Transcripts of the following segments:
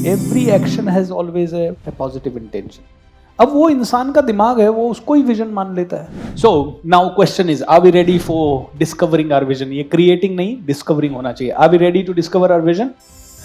Every action has always a positive intention. अब वो इंसान का दिमाग है, वो उसको ही विजन मान लेता है। So now question is, are we ready for discovering our vision? ये क्रिएटिंग नहीं, डिस्कवरिंग होना चाहिए। Are we ready to discover our vision?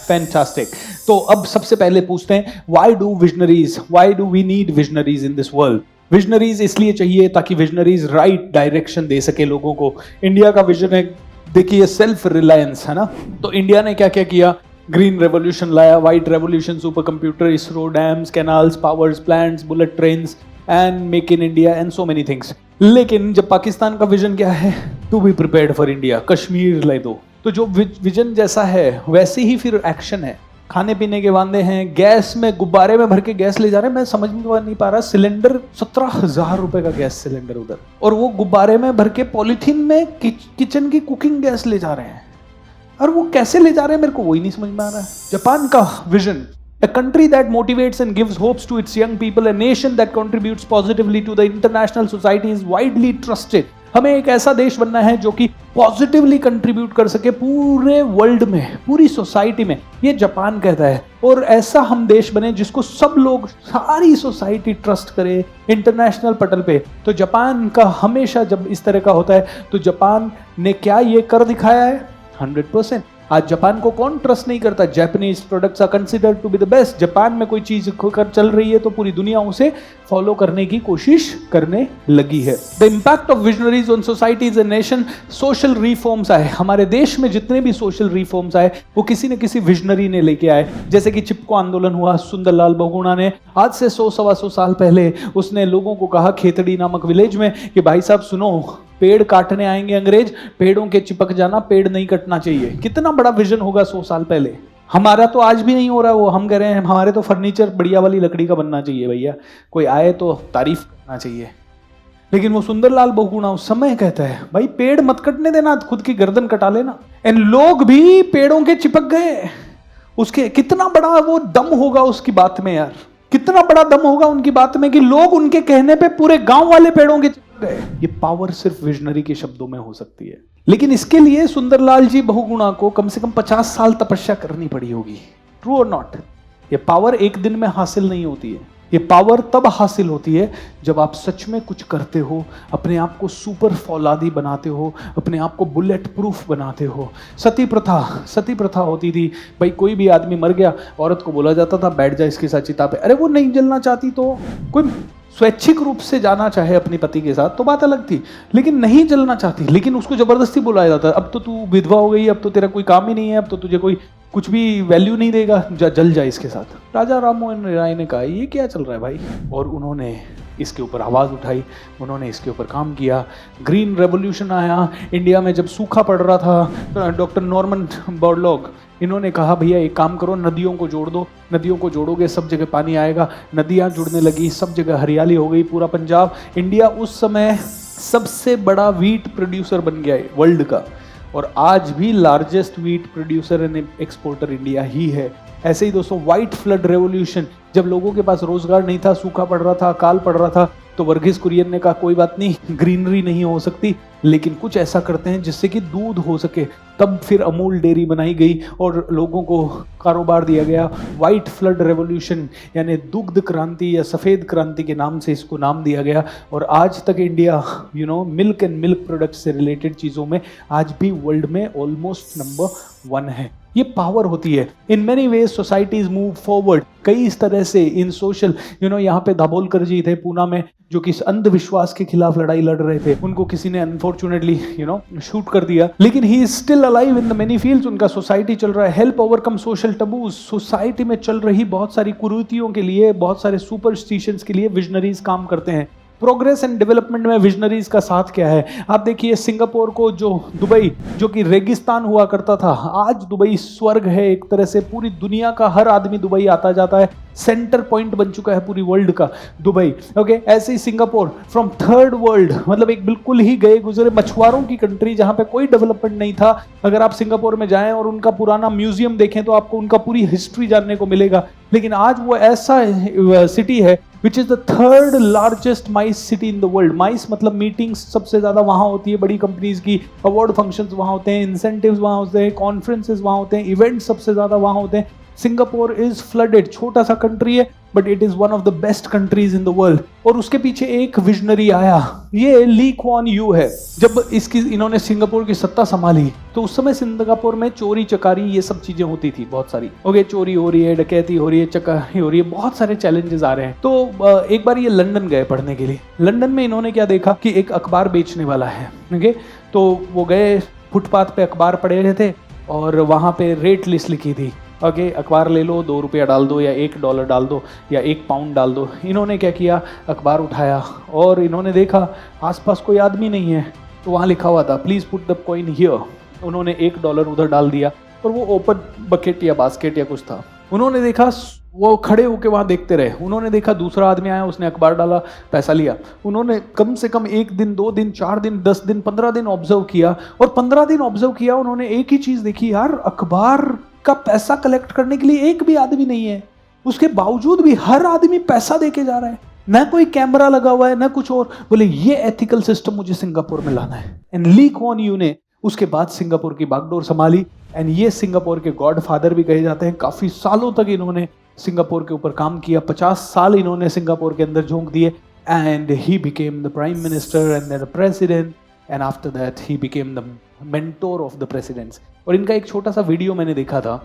Fantastic. तो अब सबसे पहले पूछते हैं, why do we need visionaries in this world? Visionaries इसलिए चाहिए ताकि विजनरीज राइट डायरेक्शन दे सके लोगों को। इंडिया का विजन है, देखिए, सेल्फ रिलायंस है ना। तो इंडिया ने क्या क्या किया? ग्रीन रेवोल्यूशन लाया, white revolution, super computer, ISRO, dams, canals, powers plants, bullet trains and make in India and so many things. लेकिन जब पाकिस्तान का विजन क्या है? To be prepared for India, Kashmir ले दो। तो जो विजन जैसा है वैसे ही फिर एक्शन है। खाने पीने के वादे हैं, गैस में गुब्बारे में भर के गैस ले जा रहे हैं। मैं समझ में नहीं पा रहा, सिलेंडर 17,000 रुपए का गैस सिलेंडर उधर, और वो गुब्बारे में भर के पॉलिथीन में किचन की कुकिंग गैस ले जा रहे हैं। और वो कैसे ले जा रहे हैं मेरे को वही नहीं समझ में आ रहा है। जापान का vision, a country that motivates and gives hopes to its young people, a nation that contributes positively to the international society is widely trusted। हमें एक ऐसा देश बनना है जो कि पॉजिटिवली कंट्रीब्यूट कर सके पूरे वर्ल्ड में, पूरी सोसाइटी में, ये जापान कहता है। और ऐसा हम देश बने जिसको सब लोग, सारी सोसाइटी ट्रस्ट करे इंटरनेशनल पटल पे। तो जापान का हमेशा जब इस तरह का होता है तो जापान ने क्या ये कर दिखाया है? 100%। आज जापान को कौन ट्रस्ट नहीं करता? Japanese products are considered to be the best. Japan में कोई चीज खोकर चल रही है तो पूरी दुनिया उसे फॉलो करने की कोशिश करने लगी है। The impact of visionaries on societies and nation, social reforms आए हमारे देश में, जितने भी सोशल रिफॉर्म्स आए वो किसी न किसी विजनरी ने लेके आए। जैसे कि चिपको आंदोलन हुआ, सुंदरलाल बहुगुणा ने आज से 100-125 साल पहले उसने लोगों को कहा खेतड़ी नामक विलेज में कि भाई साहब सुनो, पेड़ काटने आएंगे अंग्रेज, पेड़ों के चिपक जाना, पेड़ नहीं कटना चाहिए। कितना बड़ा विजन होगा 100 साल पहले। हमारा तो आज भी नहीं हो रहा। वो हम कह रहे हैं हमारे तो फर्नीचर बढ़िया वाली लकड़ी का बनना चाहिए भैया, कोई आए तो तारीफ करना चाहिए। लेकिन वो सुंदरलाल बहुगुणा उस समय कहता है भाई पेड़ मत कटने देना, खुद की गर्दन कटा लेना। एंड लोग भी पेड़ों के चिपक गए। उसके कितना बड़ा वो दम होगा उसकी बात में यार, कितना बड़ा दम होगा उनकी बात में कि लोग उनके कहने पे पूरे गांव वाले पेड़ों के चिपक गए। ये पावर सिर्फ विजनरी के शब्दों में हो सकती है। लेकिन इसके लिए सुंदरलाल जी बहुगुणा को कम से कम 50 साल तपस्या करनी पड़ी होगी। ट्रू और नॉट? ये पावर एक दिन में हासिल नहीं होती है। ये पावर तब हासिल होती है जब आप सच में कुछ करते हो, अपने आप को सुपर फौलादी बनाते हो, अपने आप को बुलेट प्रूफ बनाते हो। सती प्रथा होती थी भाई, कोई भी आदमी मर गया, औरत को बोला जाता था बैठ जा इसके साथ चिता पे। अरे वो नहीं जलना चाहती तो, कोई स्वैच्छिक रूप से जाना चाहे अपने पति के साथ तो बात अलग थी, लेकिन नहीं जलना चाहती, लेकिन उसको जबरदस्ती बुलाया जाता। अब तो तू विधवा हो गई, अब तो तेरा कोई काम ही नहीं है, अब तो तुझे कोई कुछ भी वैल्यू नहीं देगा, जल जाए इसके साथ। राजा राम मोहन राय ने कहा ये क्या चल रहा है भाई, और उन्होंने इसके ऊपर आवाज़ उठाई, उन्होंने इसके ऊपर काम किया। ग्रीन रेवोल्यूशन आया इंडिया में। जब सूखा पड़ रहा था, डॉक्टर नॉर्मन बोरलॉग, इन्होंने कहा भैया एक काम करो, नदियों को जोड़ दो, नदियों को जोड़ोगे सब जगह पानी आएगा। नदियाँ जुड़ने लगी, सब जगह हरियाली हो गई, पूरा पंजाब। इंडिया उस समय सबसे बड़ा व्हीट प्रोड्यूसर बन गया है वर्ल्ड का, और आज भी largest wheat producer and exporter India ही है। ऐसे ही दोस्तों, व्हाइट फ्लड रेवोल्यूशन, जब लोगों के पास रोजगार नहीं था, सूखा पड़ रहा था, अकाल पड़ रहा था, तो वर्गीस कुरियन ने कहा कोई बात नहीं, ग्रीनरी नहीं हो सकती, लेकिन कुछ ऐसा करते हैं जिससे कि दूध हो सके। तब फिर अमूल डेयरी बनाई गई और लोगों को कारोबार दिया गया। व्हाइट फ्लड रेवोल्यूशन यानी दुग्ध क्रांति या सफ़ेद क्रांति के नाम से इसको नाम दिया गया। और आज तक India milk and milk product से रिलेटेड चीज़ों में आज भी वर्ल्ड में ऑलमोस्ट नंबर 1 है। ये पावर होती है। In many ways societies move forward. कई इस तरह से इन सोशल, यहाँ पे दाभोलकर जी थे पूना में, जो कि अंधविश्वास के खिलाफ लड़ाई लड़ रहे थे। उनको किसी ने अनफॉर्चुनेटली शूट कर दिया, लेकिन he is still alive in the many fields. उनका सोसाइटी चल रहा है। Help overcome social taboos. Society में चल रही बहुत सारी कुरीतियों के लिए, बहुत सारे सुपरस्टिशंस के लिए विजनरीज काम करते हैं। प्रोग्रेस एंड डेवलपमेंट में विजनरीज का साथ क्या है? आप देखिए सिंगापुर को, जो दुबई जो कि रेगिस्तान हुआ करता था, आज दुबई स्वर्ग है एक तरह से। पूरी दुनिया का हर आदमी दुबई आता जाता है, सेंटर पॉइंट बन चुका है पूरी वर्ल्ड का दुबई। ओके, ऐसे ही सिंगापुर फ्रॉम थर्ड वर्ल्ड, मतलब एक बिल्कुल ही गए गुजरे मछुआरों की कंट्री जहां पे कोई डेवलपमेंट नहीं था। अगर आप सिंगापुर में जाएं और उनका पुराना म्यूजियम देखें तो आपको उनका पूरी हिस्ट्री जानने को मिलेगा। लेकिन आज वो ऐसा सिटी है which is the third largest MICE city in the world. MICE मतलब मीटिंग्स सबसे ज्यादा वहां होती है बड़ी कंपनीज की, अवार्ड फंक्शंस वहां होते हैं, इंसेंटिव्स वहां होते हैं, कॉन्फ्रेंसेस वहां होते हैं, इवेंट्स सबसे ज्यादा वहां होते हैं। सिंगापुर इज फ्लडेड, छोटा सा कंट्री है but it is one of the best countries in the world. और उसके पीछे एक विजनरी आया, ये ली कुआन यू है। जब इन्होंने सिंगापुर की सत्ता संभाली तो उस समय सिंगापुर में चोरी चकारी ये सब चीजें होती थी बहुत सारी। ओके, चोरी हो रही है, डकैती हो रही है, चकारी हो रही है, बहुत सारे चैलेंजेस आ रहे हैं। तो एक बार ये लंदन गए पढ़ने के लिए। लंदन में इन्होंने क्या देखा कि एक अखबार बेचने वाला है। ओके, तो वो गए, फुटपाथ पे अखबार पड़े रहे थे और वहां पे रेट लिस्ट लिखी थी। ओके, अखबार ले लो, 2 रुपया डाल दो या $1 डाल दो या 1 पाउंड डाल दो। इन्होंने क्या किया, अखबार उठाया और इन्होंने देखा आसपास कोई आदमी नहीं है, तो वहाँ लिखा हुआ था please put the coin here. उन्होंने $1 उधर डाल दिया और वो ओपन बकेट या बास्केट या कुछ था। उन्होंने देखा, वो खड़े होकर वहाँ देखते रहे। उन्होंने देखा दूसरा आदमी आया, उसने अखबार डाला, पैसा लिया। उन्होंने कम से कम 1 दिन, 2 दिन, 4 दिन, 10 दिन, 15 दिन ऑब्जर्व किया और 15 दिन ऑब्जर्व किया। उन्होंने एक ही चीज़ देखी, यार अखबार का पैसा कलेक्ट करने के लिए एक भी आदमी नहीं है, उसके बावजूद भी हर आदमी पैसा देके जा रहा है, ना कोई कैमरा लगा हुआ है ना कुछ और। बोले ये एथिकल सिस्टम मुझे सिंगापुर में लाना है। एंड ली कुआन यू ने उसके बाद सिंगापुर की बागडोर संभाली। एंड ये सिंगापुर के गॉड फादर भी कहे जाते हैं। काफी सालों तक इन्होंने सिंगापुर के ऊपर काम किया, 50 साल इन्होंने सिंगापुर के अंदर झोंक दिए। And he became the prime minister and then the president and after that he became the mentor of the presidents. और इनका एक छोटा सा वीडियो मैंने देखा था।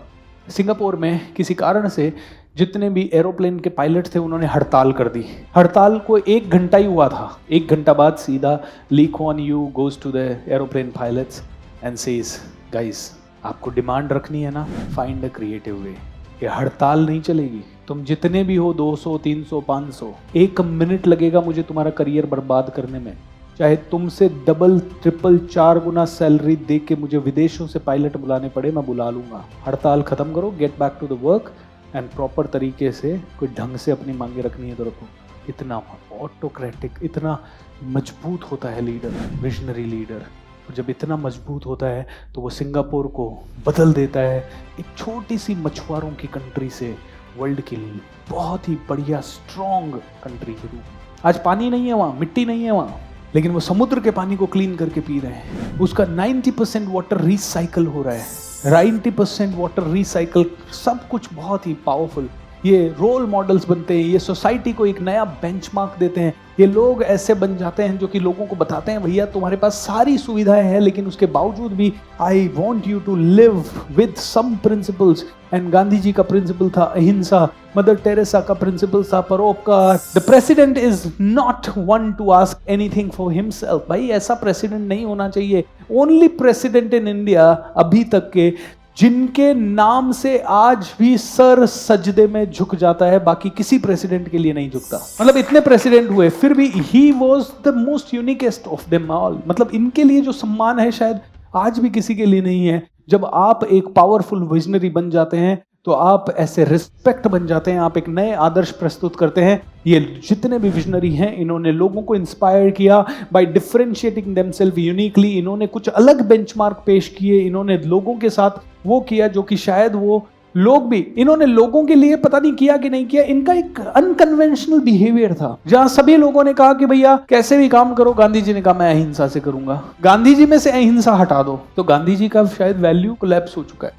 सिंगापुर में किसी कारण से जितने भी एरोप्लेन के पायलट थे उन्होंने हड़ताल कर दी। हड़ताल को 1 घंटा ही हुआ था। 1 घंटा बाद सीधा Lee Kuan Yew goes to the aeroplane pilots and says guys, आपको डिमांड रखनी है ना, फाइंड अ क्रिएटिव वे। ये हड़ताल नहीं चलेगी, तुम जितने भी हो 200, 300, 500, 1 मिनट लगेगा मुझे तुम्हारा करियर बर्बाद करने में। चाहे तुमसे डबल, ट्रिपल, 4 गुना सैलरी दे के मुझे विदेशों से पायलट बुलाने पड़े, मैं बुला लूंगा। हड़ताल खत्म करो, get back to the work and proper तरीके से कोई ढंग से अपनी मांगे रखनी है तो रखो। इतना ऑटोक्रेटिक, इतना मजबूत होता है लीडर, विजनरी लीडर। और जब इतना मजबूत होता है तो वो सिंगापुर को बदल देता है एक छोटी सी मछुआरों की कंट्री से वर्ल्ड के लिए बहुत ही बढ़िया स्ट्रॉन्ग कंट्री के रूप। आज पानी नहीं है वहाँ, मिट्टी नहीं है वहाँ, लेकिन वो समुद्र के पानी को क्लीन करके पी रहे हैं। उसका 90% वाटर रिसाइकल हो रहा है, 90% वाटर रिसाइकल। सब कुछ बहुत ही पावरफुल। ये रोल मॉडल्स बनते हैं, ये सोसाइटी को एक नया बेंचमार्क देते हैं। ये लोग ऐसे बन जाते हैं जो कि लोगों को बताते हैं भैया तुम्हारे पास सारी सुविधाएं हैं लेकिन उसके बावजूद भी I want you to live with some principles. And Gandhi ji का प्रिंसिपल था अहिंसा, मदर टेरेसा का प्रिंसिपल था परोपकार। The president is not one two ask anything for himself. भाई ऐसा प्रेसिडेंट नहीं होना चाहिए। ओनली प्रेसिडेंट इन इंडिया अभी तक के जिनके नाम से आज भी सर सजदे में झुक जाता है, बाकी किसी प्रेसिडेंट के लिए नहीं झुकता। मतलब इतने प्रेसिडेंट हुए फिर भी he was the most uniquest of them all. मतलब इनके लिए जो सम्मान है शायद आज भी किसी के लिए नहीं है। जब आप एक पावरफुल विजनरी बन जाते हैं तो आप ऐसे रिस्पेक्ट बन जाते हैं, आप एक नए आदर्श प्रस्तुत करते हैं। ये जितने भी विजनरी हैं इन्होंने लोगों को इंस्पायर किया बाय डिफरेंशिएटिंग देमसेल्फ यूनिकली। इन्होंने कुछ अलग बेंचमार्क पेश किए, इन्होंने लोगों के साथ वो किया जो कि शायद वो लोग भी, इन्होंने लोगों के लिए पता नहीं किया कि नहीं किया। इनका एक अनकन्वेंशनल बिहेवियर था जहां सभी लोगों ने कहा कि भैया कैसे भी काम करो। गांधी जी ने कहा मैं अहिंसा से करूंगा। गांधी जी में से अहिंसा हटा दो तो गांधी जी का शायद वैल्यू कोलैप्स हो चुका है।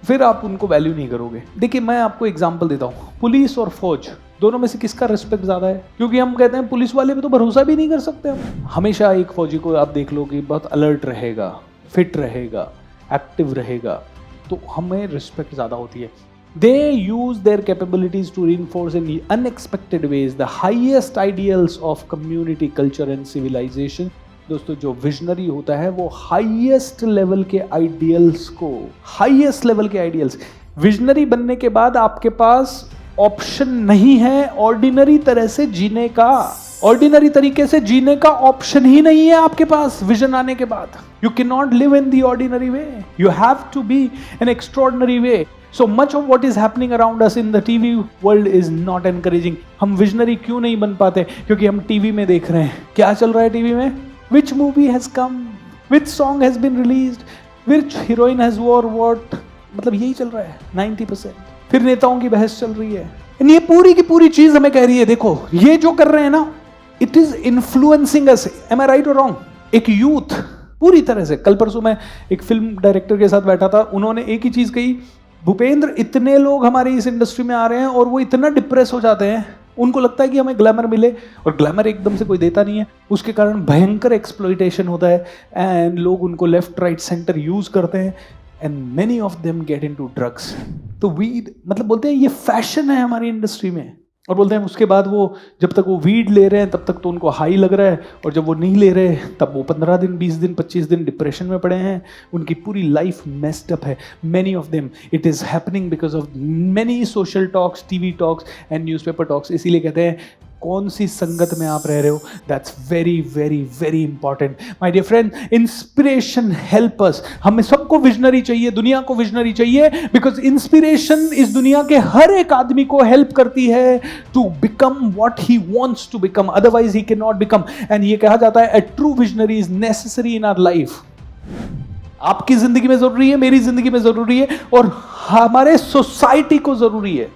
फिर आप उनको वैल्यू नहीं करोगे। देखिए मैं आपको एग्जांपल देता हूँ, पुलिस और फौज दोनों में से किसका रिस्पेक्ट ज्यादा है? क्योंकि हम कहते हैं पुलिस वाले पे तो भरोसा भी नहीं कर सकते हम। हमेशा एक फौजी को आप देख लो कि बहुत अलर्ट रहेगा, फिट रहेगा, एक्टिव रहेगा, तो हमें रिस्पेक्ट ज़्यादा होती है। They use their capabilities to reinforce in unexpected ways the highest ideals of community, culture and civilization। दोस्तों जो विजनरी होता है वो हाईएस्ट लेवल के आइडियल्स को, हाईएस्ट लेवल के आइडियल्स, विजनरी बनने के बाद आपके पास ऑप्शन नहीं है ऑर्डिनरी तरह से जीने का। ऑर्डिनरी तरीके से जीने का ऑप्शन ही नहीं है आपके पास विजन आने के बाद। You cannot live in the ordinary way. You have to be an extraordinary way. So much of what is happening around us in the TV world is not encouraging. हम visionary क्यों नहीं बन पाते? क्योंकि हम टीवी में देख रहे हैं। क्या चल रहा है टीवी में? Which movie has come? Which song has been released? Which heroine has wore what? मतलब यही चल रहा है 90%। फिर नेताओं की बहस चल रही है। ये पूरी की पूरी चीज हमें कह रही है देखो ये जो कर रहे हैं ना, it is influencing us. Am I right और रॉन्ग? एक यूथ पूरी तरह से, कल परसों मैं एक फिल्म डायरेक्टर के साथ बैठा था, उन्होंने एक ही चीज कही, भूपेंद्र, इतने लोग हमारे इस इंडस्ट्री में आ रहे हैं और वो इतना डिप्रेस हो जाते हैं, उनको लगता है कि हमें ग्लैमर मिले, और ग्लैमर एकदम से कोई देता नहीं है, उसके कारण भयंकर एक्सप्लॉइटेशन होता है एंड लोग उनको लेफ्ट राइट सेंटर यूज करते हैं and many of them get into drugs. तो वीड मतलब बोलते हैं ये फैशन है हमारी इंडस्ट्री में, और बोलते हैं उसके बाद वो जब तक वो वीड ले रहे हैं तब तक तो उनको हाई लग रहा है, और जब वो नहीं ले रहे तब वो 15 दिन 20 दिन 25 दिन डिप्रेशन में पड़े हैं, उनकी पूरी लाइफ मेस्ड अप है। Many of them it is happening because of many social talks, TV talks and newspaper talks. इसीलिए कहते हैं कौन सी संगत में आप रह रहे हो, that's very very very important my dear friend. Inspiration help us, हमें सबको विजनरी चाहिए, दुनिया को विजनरी चाहिए, बिकॉज इंस्पिरेशन इस दुनिया के हर एक आदमी को हेल्प करती है to become what he wants to become, otherwise he can not become. And ये कहा जाता है a true visionary is necessary in our life. आपकी जिंदगी में जरूरी है, मेरी जिंदगी में जरूरी है, और हमारे सोसाइटी को जरूरी है।